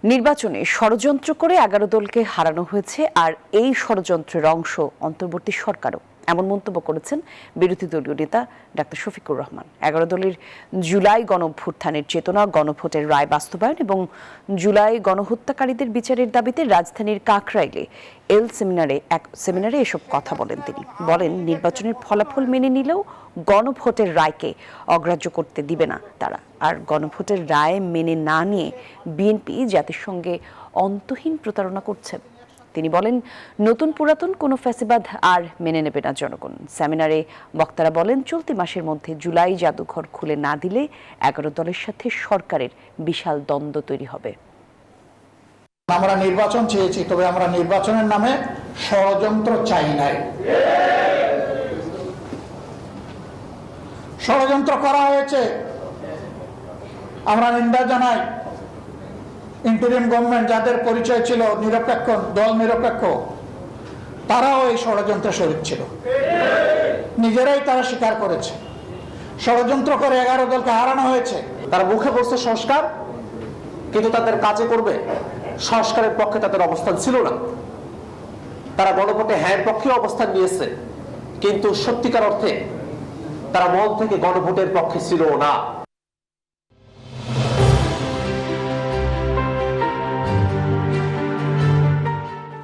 নির্বাচনে ষড়যন্ত্র করে 11 দলকে হারানো হয়েছে, আর এই ষড়যন্ত্রের অংশ অন্তর্বর্তী সরকারও, এমন মন্তব্য করেছেন বিরোধী দলীয় নেতা ডাক্তার শফিকুর রহমান। 11 দলের জুলাই গণঅভ্যুত্থানের চেতনা, গণভোটের রায় বাস্তবায়ন এবং জুলাই গণহত্যাকারীদের বিচারের দাবিতে রাজধানীর কাকরাইলে এক সেমিনারে এসব কথা বলেন তিনি। বলেন, নির্বাচনের ফলাফল মেনে নিলেও গণভোটের রায়কে অগ্রাহ্য করতে দিবে না তারা। আর গণভোটের রায় মেনে না নিয়ে বিএনপি জাতির সঙ্গে অন্তহীন প্রতারণা করছে। তিনি বলেন, নতুন পুরাতন কোনো ফ্যাসিবাদ আর মেনে নেবে না জনগণ। সেমিনারে বক্তারা বলেন, চলতি মাসের মধ্যে জুলাই জাদুঘর খুলে না দিলে 11 দলের সাথে সরকারের বিশাল দ্বন্দ্ব তৈরি হবে। আমরা নির্বাচন চেয়েছি, তবে আমরা নির্বাচনের নামে ষড়যন্ত্র চাই নাই। ষড়যন্ত্র করা হয়েছে, আমরা নিন্দা জানাই। ইন্টারিম গভর্নমেন্ট যাদের পরিচয় ছিল নিরপেক্ষ, দল নিরপেক্ষ, তারাও এই ষড়যন্ত্রে শরীক ছিল, নিজেরাই তারা স্বীকার করেছে। ষড়যন্ত্র করে 11 দলকে হারানো হয়েছে। তারা মুখে বলছে সংস্কার, কিন্তু তাদের কাজে করবে সংস্কারের পক্ষে তাদের অবস্থান ছিল না। তারা গণভোটে হ্যাঁ পক্ষে অবস্থান নিয়েছে, কিন্তু সত্যিকার অর্থে তারা মন থেকে গণভোটের পক্ষে ছিল না।